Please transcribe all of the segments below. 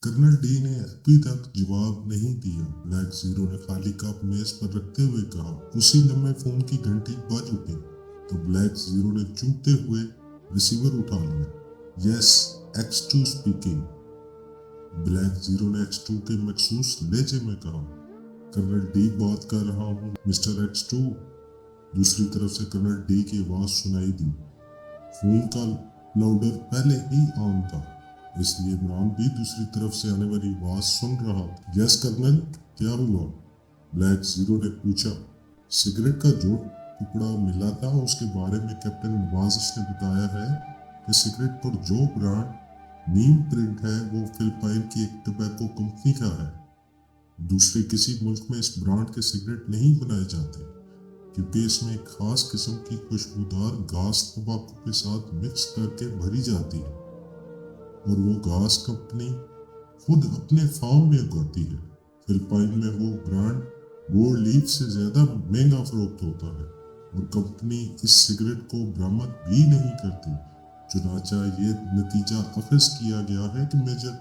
Colonel D ने अभी तक जवाब नहीं दिया। ब्लैक जीरो ने खाली कप मेज पर रखते हुए कहा। उसी लम्हे फोन की घंटी बज उठी तो ब्लैक जीरो ने चूमते हुए रिसीवर उठा लिया। Yes, X2 speaking. Black zero ने X2 के मखसूस लहजे में कहा। कर्नल डी बात कर रहा हूँ मिस्टर X2। दूसरी तरफ से कर्नल डी की आवाज सुनाई दी। फोन का लाउडर पहले ही ऑन था, इसलिए इमरान भी दूसरी तरफ से आने वाली आवाज सुन रहा था। यस कर्नल, क्या हुआ? ब्लैक जीरो ने पूछा। सिगरेट का जो टुकड़ा मिला था उसके बारे में कैप्टन नवाजिश ने बताया है कि सिगरेट पर जो ब्रांड नीम प्रिंट है वो फिलिपाइन की एक टबैको कंपनी का है। दूसरे किसी मुल्क में इस ब्रांड के सिगरेट नहीं बनाए जाते, क्योंकि इसमें एक खास किस्म की खुशबूदार घास तंबाकू के साथ मिक्स करके भरी जाती है, और वो घास कंपनी खुद अपने फार्म में उगाती है। फिलिपाइन में वो ब्रांड गोल्ड लीफ से ज्यादा महंगा फरोख्त होता है, और कंपनी इस सिगरेट को बरामद भी नहीं करती। चुनाचा ये नतीजा अखज़ किया गया है कि मेजर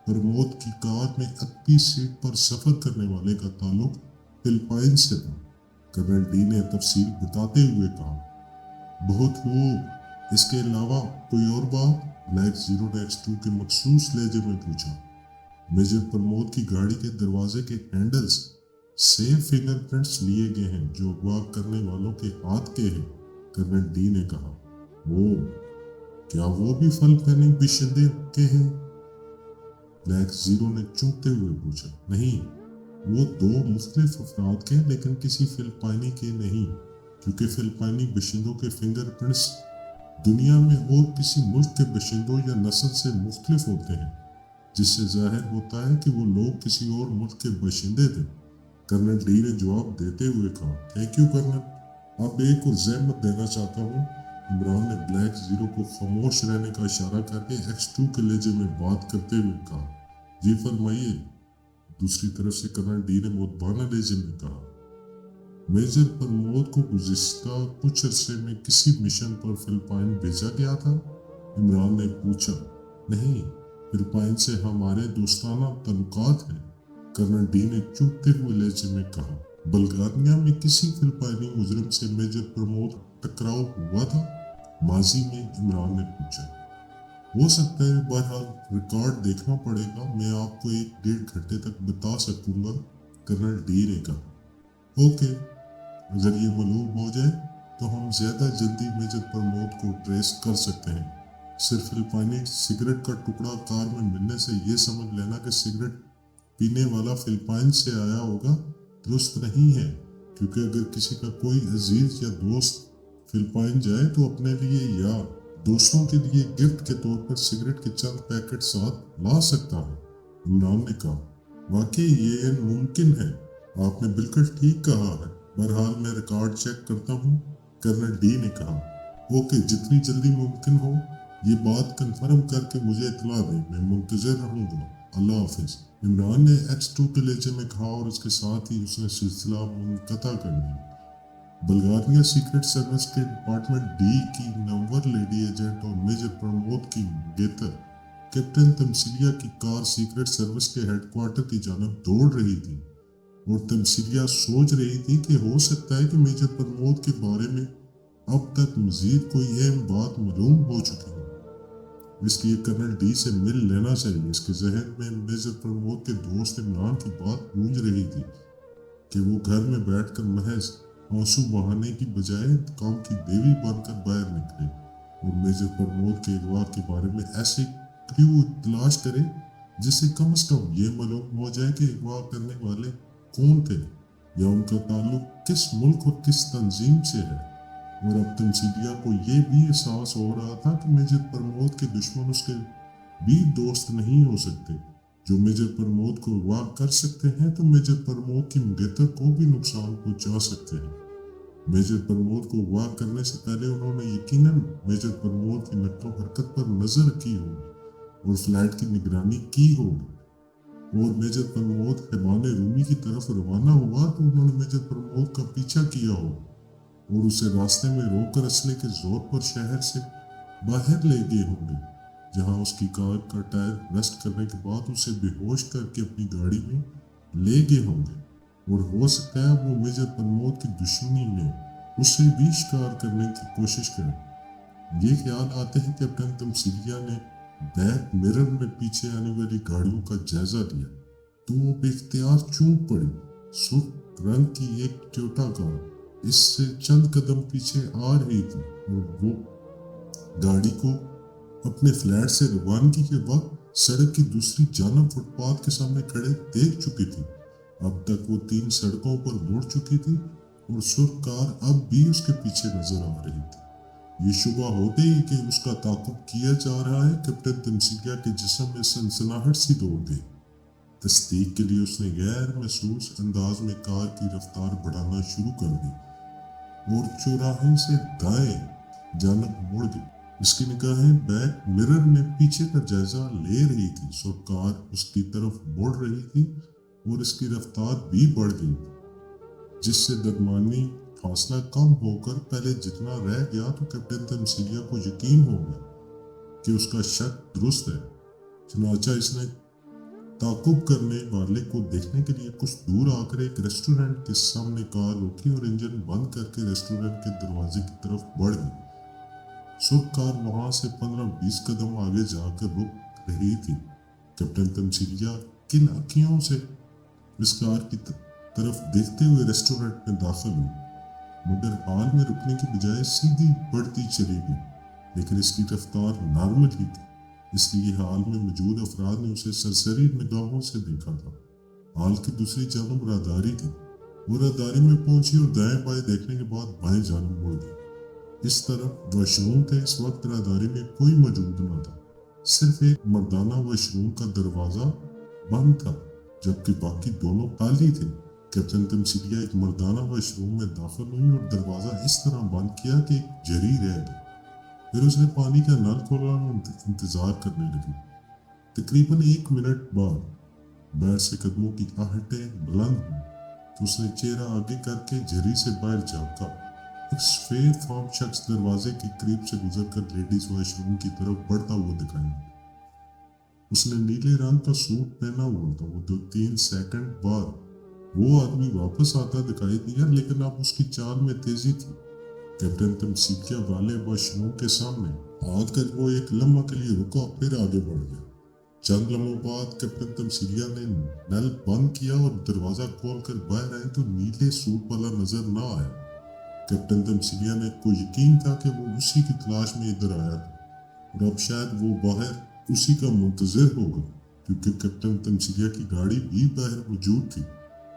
प्रमोद की कार में 31 सीट पर सफर करने वाले का ताल्लुक फिलिपाइन से था। कर्नल डी ने तफसील बताते हुए कहा। बहुत खूब, इसके अलावा कोई और बात? ब्लैक जीरो ने X2 के मखसूस लहजे में पूछा। मेजर प्रमोद की गाड़ी के दरवाजे के हैंडल्स से फिंगरप्रिंट्स लिए गए हैं जो अगवा करने वालों के हाथ के हैं, कर्नल डी ने कहा। वो क्या वो भी फिलिपाइनी बाशिंदे के हैं? ब्लैक जीरो ने चूमते हुए पूछा। नहीं, वो दो मुख्तलिफ अफराद के, लेकिन किसी फिलिपाइनी के नहीं, क्योंकि फिलिपाइनी बाशिंदों के फिंगरप्रिंट्स दुनिया में और किसी मुल्क के बाशिंदों या नस्ल से मुख्तलिफ होते हैं, जिससे जाहिर होता है कि वो लोग किसी और मुल्क के बाशिंदे थे। कर्नल डी ने जवाब देते हुए कहा। थैंक यू कर्नल, अब एक और ज़हमत देना चाहता हूँ। इमरान ने ब्लैक जीरो को खामोश रहने का इशारा करके X2 के लहजे में बात करते हुए कहा। जी फरमाइए। दूसरी तरफ से कर्नल डी ने मुतबाना लहजे में कहा। मेजर प्रमोद को गुज़िश्ता कुछ अरसे में किसी मिशन पर फिलिपाइन भेजा गया था? इमरान ने पूछा। नहीं, फिलिपाइन से हमारे दोस्ताना तल्लुकात हैं, कर्नल डी ने चुपते हुए लहजे में कहा। बल्गारिया में किसी फिलिपाइनी मुजरिम से मेजर प्रमोद टकराव हुआ था माजी में? इमरान ने पूछा। हो सकता है, बहरहाल रिकॉर्ड देखना पड़ेगा, मैं आपको 1-1.5 घंटे तक बता सकूंगा, कर्नल डी ने कहा। ओके, अगर ये मालूम हो जाए तो हम ज्यादा जल्दी मेजर प्रमोद को ट्रेस कर सकते हैं। सिर्फ फिलिपाइनी सिगरेट का टुकड़ा कार में मिलने से ये समझ लेना कि सिगरेट पीने वाला फिलिपाइन से आया होगा दुरुस्त नहीं है, क्योंकि अगर किसी का कोई अजीज या दोस्त फिलिपाइन जाए तो अपने लिए या दोस्तों के लिए गिफ्ट के तौर पर सिगरेट के चंद पैकेट साथ ला सकता है, इमरान ने कहा। वाकई ये मुमकिन है, आपने बिल्कुल ठीक कहा है। बहरहाल मैं रिकॉर्ड चेक करता हूँ, कर्नल डी ने कहा। ओके, जितनी जल्दी मुमकिन हो ये बात कंफर्म करके मुझे इतला दें, मैं मुंतजर रहूंगा। अल्लाह हाफिज, इमरान ने X2 के लहजे में कहा, और उसके साथ ही उसने सिलसिला मुनक़ता कर दिया। बल्गारिया सीक्रेट सर्विस के डिपार्टमेंट डी की नंबर लेडी एजेंट और मेजर प्रमोद की गेतर कैप्टन तमसीलिया की कार सीक्रेट सर्विस के हेडक्वार्टर की जानब दौड़ रही थी, और तमसीलिया सोच रही थी कि हो सकता है कि मेजर प्रमोद के बारे में अब तक मजीद कोई अहम बात मालूम हो चुकी हो, इसलिए कर्नल डी से मिल लेना चाहिए। इसके जहन में मेजर प्रमोद के दोस्त इमरान की बात गूंज रही थी कि वो घर में बैठकर महज आंसू बहाने की बजाय काम की देवी बनकर बाहर निकले और मेजर प्रमोद के अगवा के बारे में ऐसे क्लू तलाश करे जिससे कम से कम ये मालूम हो जाए कि अगवा करने वाले कौन थे या उनका ताल्लुक किस मुल्क और किस तंजीम से है। और अब तमसीलिया को यह भी एहसास हो रहा था कि मेजर प्रमोद के दुश्मन उसके भी दोस्त नहीं हो सकते। जो मेजर प्रमोद को अगवा कर सकते हैं तो मेजर प्रमोद की मुगेतर को भी नुकसान पहुंचा सकते हैं। मेजर प्रमोद को अगवा करने से पहले उन्होंने यकीनन मेजर प्रमोद की नक्लो हरकत पर नजर रखी होगी और फ्लैट की निगरानी की होगी। और मेजर प्रमोद हैवान रूमी की तरफ रवाना हुआ तो उन्होंने मेजर प्रमोद का पीछा किया हो और उसे रास्ते में रोककर असले के जोर पर शहर से बाहर ले गए होंगे। जहां उसकी कार का टायर रेस्ट करने के बाद उसे बेहोश करके अपनी गाड़ी में ले गए होंगे, और हो सकता है वो मेजर प्रमोद की दुश्मनी में उससे भी शिकार करने की कोशिश करे। ये ख्याल आते ही कैप्टन तमसीलिया ने बैक मिरर में पीछे आने वाली गाड़ियों का जायजा लिया, तो वो बेख्तियार चूक पड़ी। सुर्ख रंग की एक टोयोटा कार इससे चंद कदम पीछे आ रही थी, और वो गाड़ी को अपने फ्लैट से रवानगी के वक्त सड़क की दूसरी जानब फुटपाथ के सामने खड़े देख चुकी थी। अब तक वो 3 सड़कों पर मुड़ चुकी थी, और सुर्ख कार अब भी उसके पीछे नजर आ रही थी। ये शुबा होते ही कि उसका ताक़ुब किया जा रहा है, कैप्टन तमसीलिया के जिस्म में सनसनाहट सी दौड़ गई। तस्दीक के लिए उसने गैर महसूस अंदाज में कार की रफ्तार बढ़ाना शुरू कर दी, और चौराहे से दाएं जानब मुड़ गई। इसकी निगाहें बैक मिरर में पीछे का जायजा ले रही थी। सो कार उसकी तरफ मुड़ रही थी, और इसकी रफ्तार भी बढ़ गई, जिससे दरमियानी फासला कम होकर पहले जितना रह गया। तो कैप्टन तमसीलिया को यकीन हो गया कि उसका शक दुरुस्त है। चुनाचा इसने ताकुब करने वाले को देखने के लिए कुछ दूर आकर एक रेस्टोरेंट के सामने कार रोकी और इंजन बंद करके रेस्टोरेंट के दरवाजे की तरफ बढ़ गई। सुर्ख कार वहां से 15-20 कदम आगे जाकर रुक रही थी। कैप्टन तमसीलिया किन अखियों से इस कार की तरफ देखते हुए रेस्टोरेंट में दाखिल हुई, मगर हाल में रुकने की बजाय सीधी बढ़ती चली गई। लेकिन इसकी रफ्तार नॉर्मल ही थी, इसलिए हाल में मौजूद अफराद ने उसे सरसरी निगाहों से देखा था। हाल की दूसरी जानब राहदारी थी। वो राहदारी में पहुंची और दाएं बाएं देखने के बाद बाएं जानब मुड़ गई। इस तरफ वॉशरूम थे। इस वक्त राहदारी में कोई मौजूद न था, सिर्फ एक मर्दाना वॉशरूम का दरवाजा बंद था, जबकि बाकी दोनों खाली थे। कैप्टन तमसीलिया एक मर्दाना वॉशरूम में दाखिल हुई और दरवाजा इस तरह बंद किया कि एक जरी रह गई। फिर उसने पानी का नल खोला और इंतजार करने लगी। तकरीबन 1 मिनट बाद बैर से कदमों की आहटें बुलंद हुई, तो उसने चेहरा आगे करके झरी से बाहर झांका। एक सफेद फार्म शख्स दरवाजे के करीब से गुजरकर लेडीज वॉशरूम की तरफ बढ़ता हुआ दिखाई। उसने नीले रंग का सूट पहना हुआ था। वो 2-3 सेकंड बाद वो आदमी वापस आता दिखाई दिया, लेकिन अब उसकी चाल में तेजी थी। कैप्टन तमसीलिया वाले वॉशरूम के सामने आकर वो एक लम्हा के लिए रुका, फिर आगे बढ़ गया। चंद लम्हों बाद कैप्टन तमसीलिया ने नल बंद किया और दरवाजा खोलकर बाहर आए तो नीले सूट वाला नजर न आया। कैप्टन तमसीलिया ने को यकीन था कि वो उसी की तलाश में इधर आया था, और अब शायद वो बाहर उसी का मुंतजिर होगा, क्योंकि कैप्टन तमसीलिया की गाड़ी भी बाहर मौजूद थी,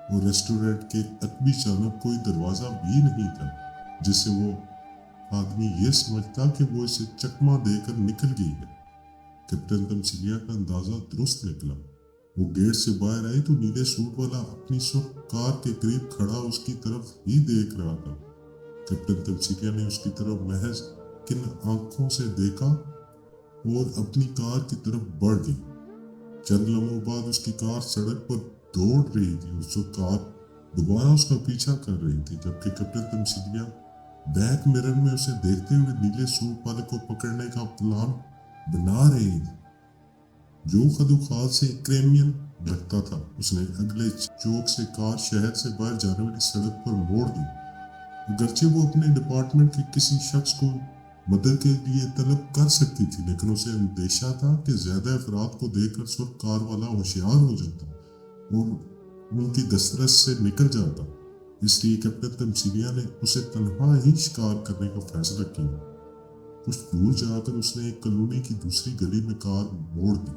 और रेस्टोरेंट के अकबी जानब कोई दरवाजा भी नहीं था, जिससे वो आदमी ये समझता कि वो इसे चकमा देकर निकल गई है। कैप्टन तमसीलिया का अंदाजा दुरुस्त निकला। वो गेट से बाहर आई तो नीले सूट वाला अपनी सुर्ख कार के करीब खड़ा उसकी तरफ ही देख रहा था। कैप्टन तमसीलिया ने उसकी तरफ महज किन आंखों से देखा और अपनी कार की तरफ बढ़ गई। चंद लम्हों बाद उसकी कार सड़क पर दौड़ रही थी, उसको कार दोबारा उसका पीछा कर रही थी, जबकि कैप्टन तमसीलिया बैक मिरर में उसे देखते हुए नीले सूट वाले को पकड़ने का प्लान बना रही थी, जो खदुखाल से क्रेमियन लगता था। उसने अगले चौक से कार शहर से बाहर जाने वाली सड़क पर मोड़ दी। अगरचे वो अपने डिपार्टमेंट के किसी शख्स को मदद के लिए तलब कर सकती थी, लेकिन उसे अंदेशा था कि ज्यादा अफराद को देखकर सुर्ख कार वाला होशियार हो जाता और उनकी दस्तरस से निकल जाता। इसलिए कैप्टन तमसीलिया ने उसे तन्हा ही शिकार करने का फैसला किया। कुछ दूर जाकर उसने एक कॉलोनी की दूसरी गली में कार मोड़ दी,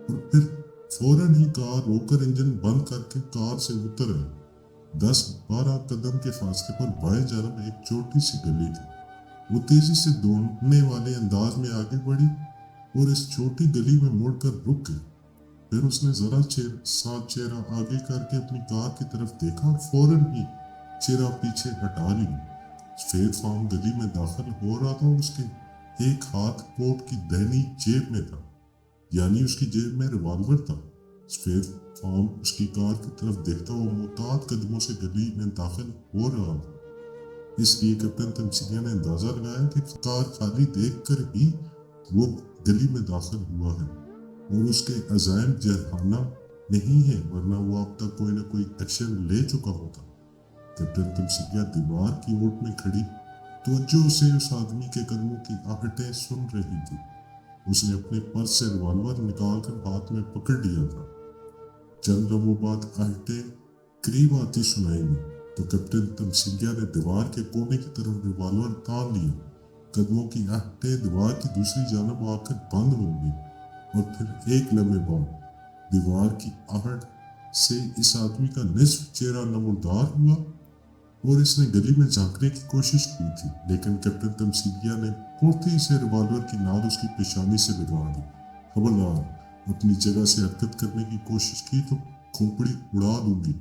और फिर फौरन ही कार रोकर इंजन बंद करके कार से उतर आया। 10-12 कदम के फासले पर बाएं जानब एक छोटी सी गली थी। वो तेजी से दौड़ने वाले अंदाज में आगे बढ़ी और इस छोटी गली में मुड़कर रुक गई। फिर उसने जरा चेहरा आगे करके अपनी कार की तरफ देखा और फौरन ही चेहरा पीछे हटा लिया। सफेद फार्म गली में दाखिल हो रहा था और उसके एक हाथ कोट की दाहिनी जेब में था, यानी उसकी जेब में रिवॉल्वर था। सफेद फार्म उसकी कार की तरफ देखता हुआ मुताद कदमों से गली में दाखिल हो रहा था। इसलिए कैप्टन तमसीलिया ने अंदाजा लगाया कि कार खाली देखकर ही वो गली में दाखिल हुआ है और उसके अज़ाइम जरहाना नहीं है, वरना वो अब तक कोई ना कोई एक्शन ले चुका होता। कैप्टन तमसीलिया दीवार की ओट में खड़ी तवज्जो से उस आदमी के कदमों की आहटें सुन रही थी। उसने अपने पर्स से रिवॉल्वर निकालकर हाथ में पकड़ लिया था। चंद लम्हों बाद आहटें करीब आती सुनाई दी तो कैप्टन तमसीलिया ने दीवार के कोने की तरफ रिवॉल्वर तान लिया। कदमों की आहटें दीवार की दूसरी जानब आकर बंद हो गई और फिर एक लम्हे बाद दीवार की आहट से इस आदमी का निस्फ चेहरा नमूदार हुआ और इसने गली में झांकने की कोशिश की थी, लेकिन कैप्टन तमसीलिया ने फुर्ती से रिवॉल्वर की नाल उसकी पेशानी से लगा दी। खबरदार अपनी जगह से हरकत करने की कोशिश की तो खोपड़ी उड़ा दूंगी।